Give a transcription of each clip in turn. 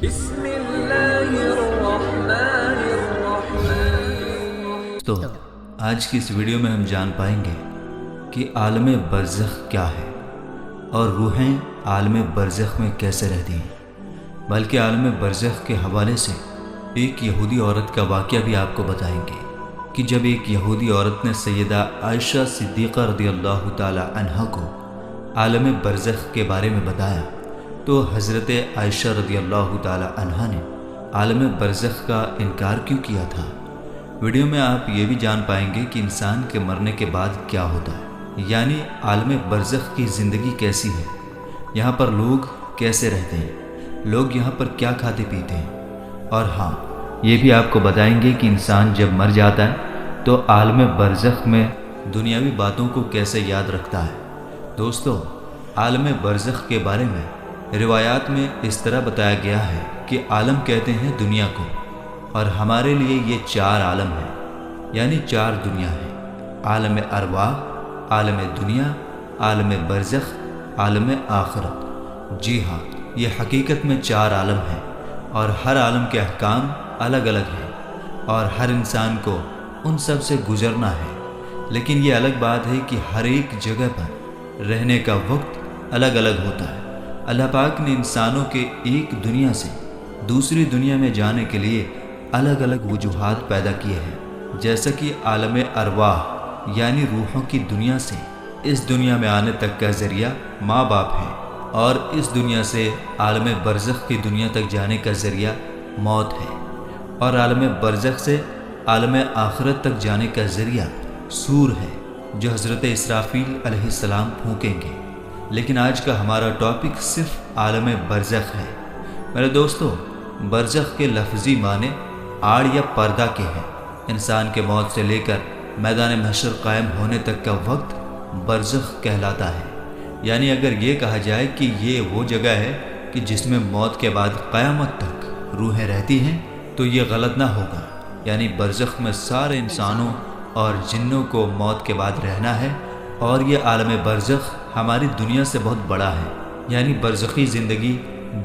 بسم اللہ الرحمن الرحیم۔ تو آج کی اس ویڈیو میں ہم جان پائیں گے کہ عالم برزخ کیا ہے اور روحیں عالم برزخ میں کیسے رہتی ہیں، بلکہ عالم برزخ کے حوالے سے ایک یہودی عورت کا واقعہ بھی آپ کو بتائیں گے کہ جب ایک یہودی عورت نے سیدہ عائشہ صدیقہ رضی اللہ تعالی عنہا کو عالم برزخ کے بارے میں بتایا تو حضرت عائشہ رضی اللہ تعالی عنہا نے عالم برزخ کا انکار کیوں کیا تھا۔ ویڈیو میں آپ یہ بھی جان پائیں گے کہ انسان کے مرنے کے بعد کیا ہوتا ہے، یعنی عالم برزخ کی زندگی کیسی ہے، یہاں پر لوگ کیسے رہتے ہیں، لوگ یہاں پر کیا کھاتے پیتے ہیں، اور ہاں یہ بھی آپ کو بتائیں گے کہ انسان جب مر جاتا ہے تو عالم برزخ میں دنیاوی باتوں کو کیسے یاد رکھتا ہے۔ دوستو، عالم برزخ کے بارے میں روایات میں اس طرح بتایا گیا ہے کہ عالم کہتے ہیں دنیا کو، اور ہمارے لیے یہ 4 عالم ہیں، یعنی 4 دنیا ہیں: عالم ارواح، عالم دنیا، عالم برزخ، عالم آخرت۔ جی ہاں، یہ حقیقت میں 4 عالم ہیں، اور ہر عالم کے احکام الگ الگ ہیں، اور ہر انسان کو ان سب سے گزرنا ہے۔ لیکن یہ الگ بات ہے کہ ہر ایک جگہ پر رہنے کا وقت الگ الگ ہوتا ہے۔ اللہ پاک نے انسانوں کے ایک دنیا سے دوسری دنیا میں جانے کے لیے الگ الگ وجوہات پیدا کیے ہیں، جیسا کہ عالم ارواح یعنی روحوں کی دنیا سے اس دنیا میں آنے تک کا ذریعہ ماں باپ ہے، اور اس دنیا سے عالم برزخ کی دنیا تک جانے کا ذریعہ موت ہے، اور عالم برزخ سے عالم آخرت تک جانے کا ذریعہ سور ہے جو حضرت اسرافیل علیہ السلام پھونکیں گے۔ لیکن آج کا ہمارا ٹاپک صرف عالم برزخ ہے۔ میرے دوستو، برزخ کے لفظی معنی آڑ یا پردہ کے ہیں۔ انسان کے موت سے لے کر میدان محشر قائم ہونے تک کا وقت برزخ کہلاتا ہے۔ یعنی اگر یہ کہا جائے کہ یہ وہ جگہ ہے کہ جس میں موت کے بعد قیامت تک روحیں رہتی ہیں تو یہ غلط نہ ہوگا۔ یعنی برزخ میں سارے انسانوں اور جنوں کو موت کے بعد رہنا ہے، اور یہ عالم برزخ ہماری دنیا سے بہت بڑا ہے۔ یعنی برزخی زندگی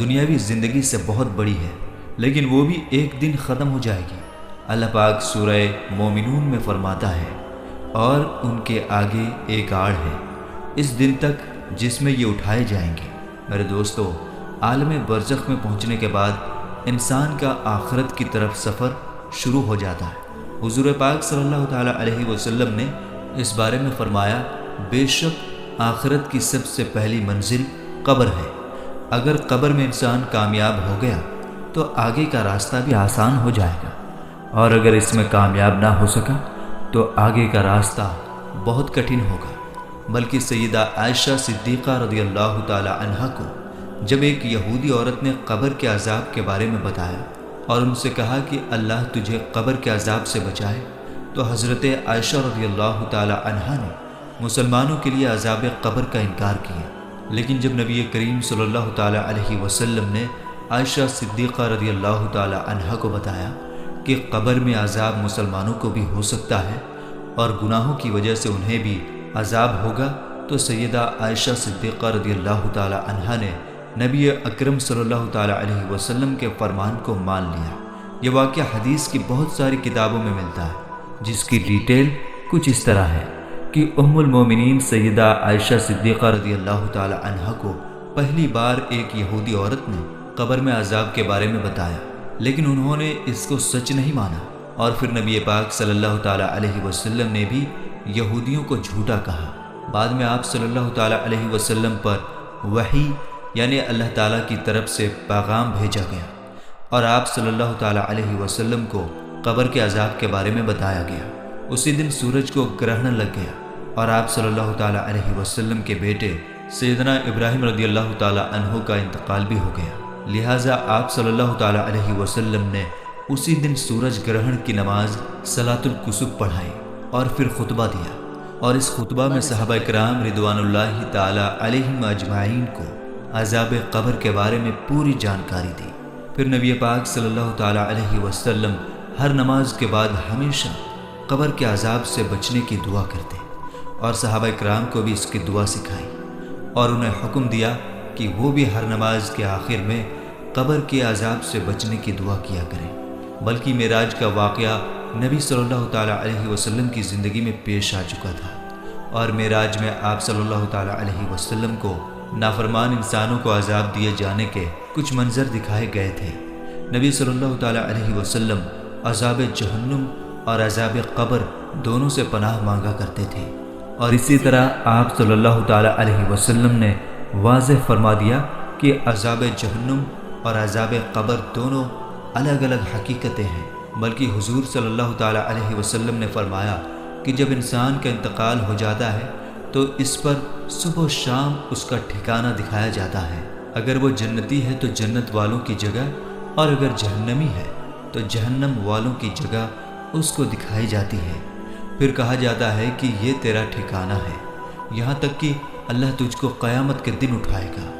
دنیاوی زندگی سے بہت بڑی ہے، لیکن وہ بھی ایک دن ختم ہو جائے گی۔ اللہ پاک سورہ مومنون میں فرماتا ہے، اور ان کے آگے ایک آڑ ہے اس دن تک جس میں یہ اٹھائے جائیں گے۔ میرے دوستو، عالم برزخ میں پہنچنے کے بعد انسان کا آخرت کی طرف سفر شروع ہو جاتا ہے۔ حضور پاک صلی اللہ تعالیٰ علیہ وسلم نے اس بارے میں فرمایا، بے شک آخرت کی سب سے پہلی منزل قبر ہے۔ اگر قبر میں انسان کامیاب ہو گیا تو آگے کا راستہ بھی آسان ہو جائے گا، اور اگر اس میں کامیاب نہ ہو سکا تو آگے کا راستہ بہت کٹھن ہوگا۔ بلکہ سیدہ عائشہ صدیقہ رضی اللہ تعالی عنہا کو جب ایک یہودی عورت نے قبر کے عذاب کے بارے میں بتایا اور ان سے کہا کہ اللہ تجھے قبر کے عذاب سے بچائے، تو حضرت عائشہ رضی اللہ تعالی عنہا نے مسلمانوں کے لیے عذاب قبر کا انکار کیا۔ لیکن جب نبی کریم صلی اللہ تعالی علیہ وسلم نے عائشہ صدیقہ رضی اللہ تعالی عنہا کو بتایا کہ قبر میں عذاب مسلمانوں کو بھی ہو سکتا ہے اور گناہوں کی وجہ سے انہیں بھی عذاب ہوگا، تو سیدہ عائشہ صدیقہ رضی اللہ تعالی عنہا نے نبی اکرم صلی اللہ تعالی علیہ وسلم کے فرمان کو مان لیا۔ یہ واقعہ حدیث کی بہت ساری کتابوں میں ملتا ہے، جس کی ڈیٹیل کچھ اس طرح ہے کہ ام المومنین سیدہ عائشہ صدیقہ رضی اللہ تعالی عنہا کو پہلی بار ایک یہودی عورت نے قبر میں عذاب کے بارے میں بتایا، لیکن انہوں نے اس کو سچ نہیں مانا، اور پھر نبی پاک صلی اللہ تعالی علیہ وسلم نے بھی یہودیوں کو جھوٹا کہا۔ بعد میں آپ صلی اللہ تعالی علیہ وسلم پر وحی یعنی اللہ تعالیٰ کی طرف سے پیغام بھیجا گیا، اور آپ صلی اللہ تعالی علیہ وسلم کو قبر کے عذاب کے بارے میں بتایا گیا۔ اسی دن سورج کو گرہن لگ گیا، اور آپ صلی اللہ تعالی علیہ وسلم کے بیٹے سیدنا ابراہیم رضی اللہ تعالی عنہ کا انتقال بھی ہو گیا۔ لہٰذا آپ صلی اللہ تعالی علیہ وسلم نے اسی دن سورج گرہن کی نماز صلاۃ الکسوف پڑھائی اور پھر خطبہ دیا، اور اس خطبہ میں صحابہ کرام رضوان اللہ تعالی علیہم اجمعین کو عذاب قبر کے بارے میں پوری جانکاری دی۔ پھر نبی پاک صلی اللہ تعالی علیہ وسلم ہر نماز کے بعد ہمیشہ قبر کے عذاب سے بچنے کی دعا کرتے، اور صحابہ کرام کو بھی اس کی دعا سکھائی، اور انہیں حکم دیا کہ وہ بھی ہر نماز کے آخر میں قبر کے عذاب سے بچنے کی دعا کیا کریں۔ بلکہ معراج کا واقعہ نبی صلی اللہ تعالیٰ علیہ وسلم کی زندگی میں پیش آ چکا تھا، اور معراج میں آپ صلی اللہ تعالیٰ علیہ وسلم کو نافرمان انسانوں کو عذاب دیے جانے کے کچھ منظر دکھائے گئے تھے۔ نبی صلی اللہ تعالیٰ علیہ وسلم عذاب جہنم اور عذاب قبر دونوں سے پناہ مانگا کرتے تھے، اور اسی طرح آپ صلی اللہ تعالیٰ علیہ وسلم نے واضح فرما دیا کہ عذاب جہنم اور عذاب قبر دونوں الگ الگ حقیقتیں ہیں۔ بلکہ حضور صلی اللہ تعالیٰ علیہ وسلم نے فرمایا کہ جب انسان کا انتقال ہو جاتا ہے تو اس پر صبح و شام اس کا ٹھکانہ دکھایا جاتا ہے۔ اگر وہ جنتی ہے تو جنت والوں کی جگہ، اور اگر جہنمی ہے تو جہنم والوں کی جگہ اس کو دکھائی جاتی ہے۔ پھر کہا جاتا ہے کہ یہ تیرا ٹھکانہ ہے، یہاں تک کہ اللہ تجھ کو قیامت کے دن اٹھائے گا۔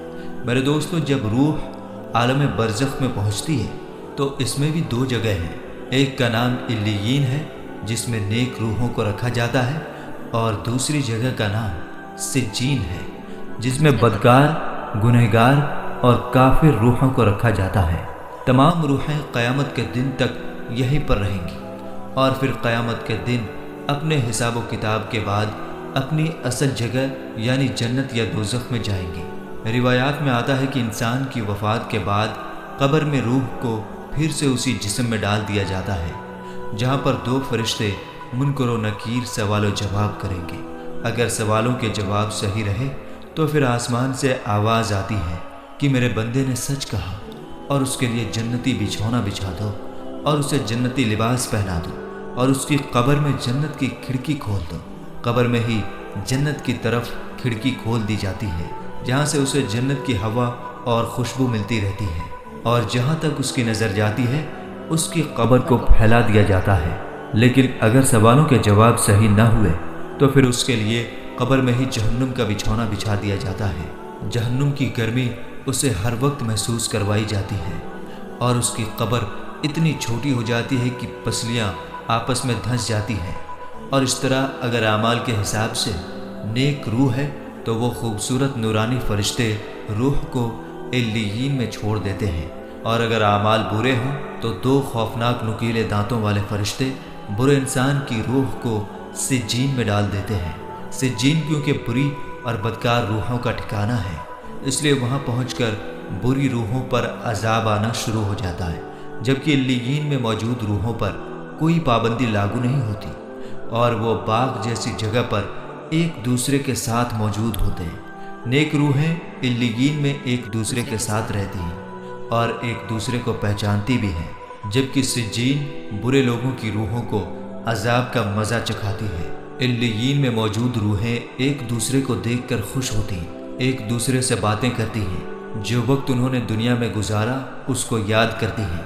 میرے دوستو، جب روح عالم برزخ میں پہنچتی ہے تو اس میں بھی دو جگہ ہیں۔ ایک کا نام علیین ہے جس میں نیک روحوں کو رکھا جاتا ہے، اور دوسری جگہ کا نام سجین ہے جس میں بدکار، گنہگار اور کافر روحوں کو رکھا جاتا ہے۔ تمام روحیں قیامت کے دن تک یہیں پر رہیں گی، اور پھر قیامت کے دن اپنے حساب و کتاب کے بعد اپنی اصل جگہ یعنی جنت یا دوزخ میں جائیں گی۔ روایات میں آتا ہے کہ انسان کی وفات کے بعد قبر میں روح کو پھر سے اسی جسم میں ڈال دیا جاتا ہے، جہاں پر دو فرشتے منکر و نکیر سوال و جواب کریں گے۔ اگر سوالوں کے جواب صحیح رہے تو پھر آسمان سے آواز آتی ہے کہ میرے بندے نے سچ کہا، اور اس کے لیے جنتی بچھونا بچھا دو، اور اسے جنتی لباس پہنا دو، اور اس کی قبر میں جنت کی کھڑکی کھول دو۔ قبر میں ہی جنت کی طرف کھڑکی کھول دی جاتی ہے، جہاں سے اسے جنت کی ہوا اور خوشبو ملتی رہتی ہے، اور جہاں تک اس کی نظر جاتی ہے اس کی قبر کو پھیلا دیا جاتا ہے۔ لیکن اگر سوالوں کے جواب صحیح نہ ہوئے تو پھر اس کے لیے قبر میں ہی جہنم کا بچھونا بچھا دیا جاتا ہے۔ جہنم کی گرمی اسے ہر وقت محسوس کروائی جاتی ہے، اور اس کی قبر اتنی چھوٹی ہو جاتی ہے کہ پسلیاں آپس میں دھنس جاتی ہیں۔ اور اس طرح اگر اعمال کے حساب سے نیک روح ہے تو وہ خوبصورت نورانی فرشتے روح کو علیین میں چھوڑ دیتے ہیں، اور اگر اعمال برے ہوں تو دو خوفناک نکیلے دانتوں والے فرشتے برے انسان کی روح کو سجین میں ڈال دیتے ہیں۔ سجین کیونکہ بری اور بدکار روحوں کا ٹھکانہ ہے، اس لیے وہاں پہنچ کر بری روحوں پر عذاب آنا شروع ہو جاتا ہے، جبکہ علیین میں موجود روحوں پر کوئی پابندی لاگو نہیں ہوتی، اور وہ باغ جیسی جگہ پر ایک دوسرے کے ساتھ موجود ہوتے ہیں۔ نیک روحیں علیین میں ایک دوسرے کے ساتھ رہتی ہیں اور ایک دوسرے کو پہچانتی بھی ہیں، جبکہ سجین برے لوگوں کی روحوں کو عذاب کا مزہ چکھاتی ہے۔ علیین میں موجود روحیں ایک دوسرے کو دیکھ کر خوش ہوتی ہیں، ایک دوسرے سے باتیں کرتی ہیں، جو وقت انہوں نے دنیا میں گزارا اس کو یاد کرتی ہیں،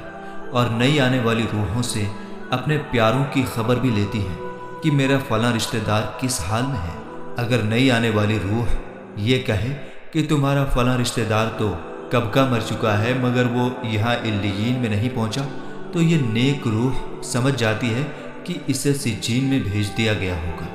اور نئی آنے والی روحوں سے اپنے پیاروں کی خبر بھی لیتی ہیں کہ میرا فلاں رشتہ دار کس حال میں ہے۔ اگر نئی آنے والی روح یہ کہے کہ تمہارا فلاں رشتہ دار تو کب کا مر چکا ہے مگر وہ یہاں علیین میں نہیں پہنچا، تو یہ نیک روح سمجھ جاتی ہے کہ اسے سجین میں بھیج دیا گیا ہوگا۔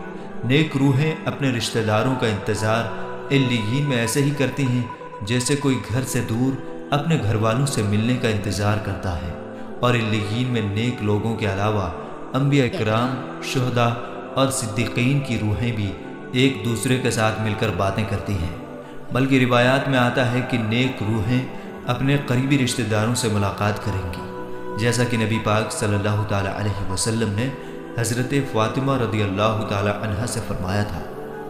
نیک روحیں اپنے رشتہ داروں کا انتظار علیین میں ایسے ہی کرتی ہیں جیسے کوئی گھر سے دور اپنے گھر والوں سے ملنے کا انتظار کرتا ہے، اور علیین میں نیک لوگوں کے علاوہ انبیاء اکرام، شہداء اور صدیقین کی روحیں بھی ایک دوسرے کے ساتھ مل کر باتیں کرتی ہیں۔ بلکہ روایات میں آتا ہے کہ نیک روحیں اپنے قریبی رشتہ داروں سے ملاقات کریں گی، جیسا کہ نبی پاک صلی اللہ تعالیٰ علیہ وسلم نے حضرت فاطمہ رضی اللہ تعالیٰ عنہا سے فرمایا تھا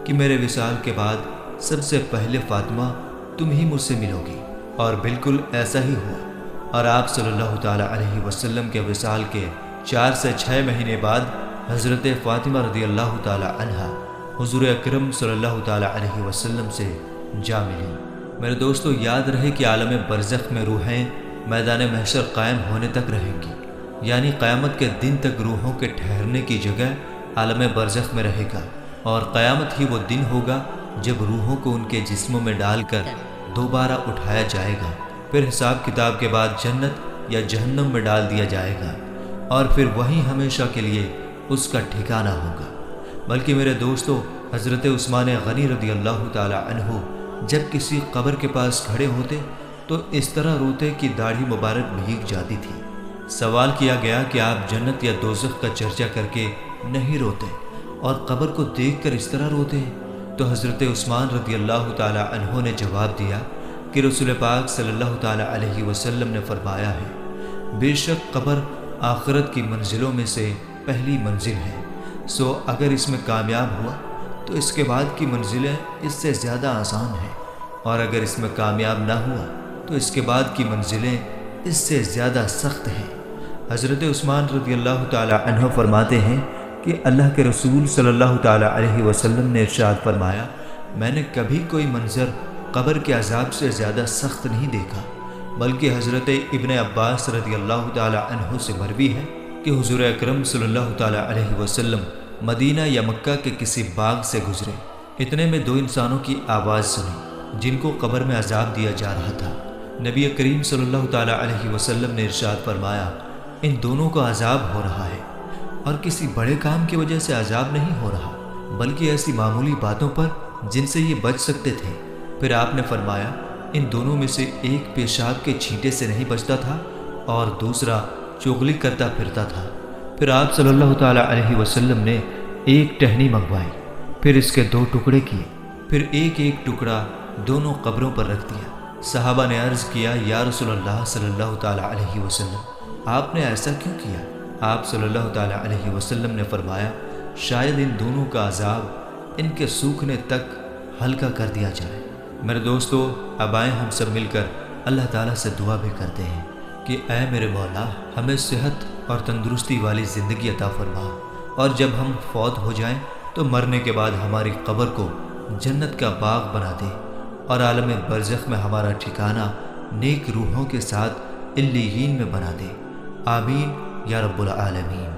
کہ میرے وصال کے بعد سب سے پہلے فاطمہ تم ہی مجھ سے ملو گی، اور بالکل ایسا ہی ہوا۔ اور آپ صلی اللہ تعالیٰ علیہ وسلم کے وصال کے 4 سے 6 مہینے بعد حضرت فاطمہ رضی اللہ تعالیٰ عنہا حضور اکرم صلی اللہ تعالیٰ علیہ وسلم سے جا ملی۔ میرے دوستو، یاد رہے کہ عالم برزخ میں روحیں میدان محشر قائم ہونے تک رہیں گی، یعنی قیامت کے دن تک روحوں کے ٹھہرنے کی جگہ عالم برزخ میں رہے گا، اور قیامت ہی وہ دن ہوگا جب روحوں کو ان کے جسموں میں ڈال کر دوبارہ اٹھایا جائے گا، پھر حساب کتاب کے بعد جنت یا جہنم میں ڈال دیا جائے گا، اور پھر وہیں ہمیشہ کے لیے اس کا ٹھکانہ ہوگا۔ بلکہ میرے دوستو، حضرت عثمان غنی رضی اللہ تعالی عنہ جب کسی قبر کے پاس کھڑے ہوتے تو اس طرح روتے کہ داڑھی مبارک بھیگ جاتی تھی۔ سوال کیا گیا کہ آپ جنت یا دوزخ کا چرچا کر کے نہیں روتے اور قبر کو دیکھ کر اس طرح روتے ہیں؟ تو حضرت عثمان رضی اللہ تعالی عنہ نے جواب دیا کہ رسول پاک صلی اللہ تعالی علیہ وسلم نے فرمایا ہے، بے شک قبر آخرت کی منزلوں میں سے پہلی منزل ہے، سو اگر اس میں کامیاب ہوا تو اس کے بعد کی منزلیں اس سے زیادہ آسان ہیں، اور اگر اس میں کامیاب نہ ہوا تو اس کے بعد کی منزلیں اس سے زیادہ سخت ہیں۔ حضرت عثمان رضی اللہ تعالی عنہ فرماتے ہیں کہ اللہ کے رسول صلی اللہ تعالی علیہ وسلم نے ارشاد فرمایا، میں نے کبھی کوئی منظر قبر کے عذاب سے زیادہ سخت نہیں دیکھا، بلکہ حضرت ابن عباس رضی اللہ تعالی عنہ سے مروی ہے کہ حضور اکرم صلی اللہ تعالی علیہ وسلم مدینہ یا مکہ کے کسی باغ سے گزرے، اتنے میں دو انسانوں کی آواز سنی جن کو قبر میں عذاب دیا جا رہا تھا۔ نبی کریم صلی اللہ تعالی علیہ وسلم نے ارشاد فرمایا، ان دونوں کو عذاب ہو رہا ہے، اور کسی بڑے کام کی وجہ سے عذاب نہیں ہو رہا، بلکہ ایسی معمولی باتوں پر جن سے یہ بچ سکتے تھے۔ پھر آپ نے فرمایا، ان دونوں میں سے ایک پیشاب کے چھینٹے سے نہیں بچتا تھا اور دوسرا چغلی کرتا پھرتا تھا۔ پھر آپ صلی اللہ تعالی علیہ وسلم نے ایک ٹہنی منگوائی، پھر اس کے دو ٹکڑے کیے، پھر ایک ایک ٹکڑا دونوں قبروں پر رکھ دیا۔ صحابہ نے عرض کیا، یا رسول اللہ صلی اللہ تعالی علیہ وسلم، آپ نے ایسا کیوں کیا؟ آپ صلی اللہ تعالی علیہ وسلم نے فرمایا، شاید ان دونوں کا عذاب ان کے سوکھنے تک ہلکا کر دیا جائے۔ میرے دوستو، اب آئیں ہم سب مل کر اللہ تعالیٰ سے دعا بھی کرتے ہیں کہ اے میرے مولا، ہمیں صحت اور تندرستی والی زندگی عطا فرما، اور جب ہم فوت ہو جائیں تو مرنے کے بعد ہماری قبر کو جنت کا باغ بنا دے، اور عالم برزخ میں ہمارا ٹھکانہ نیک روحوں کے ساتھ علیین میں بنا دے۔ آمین یا رب العالمین۔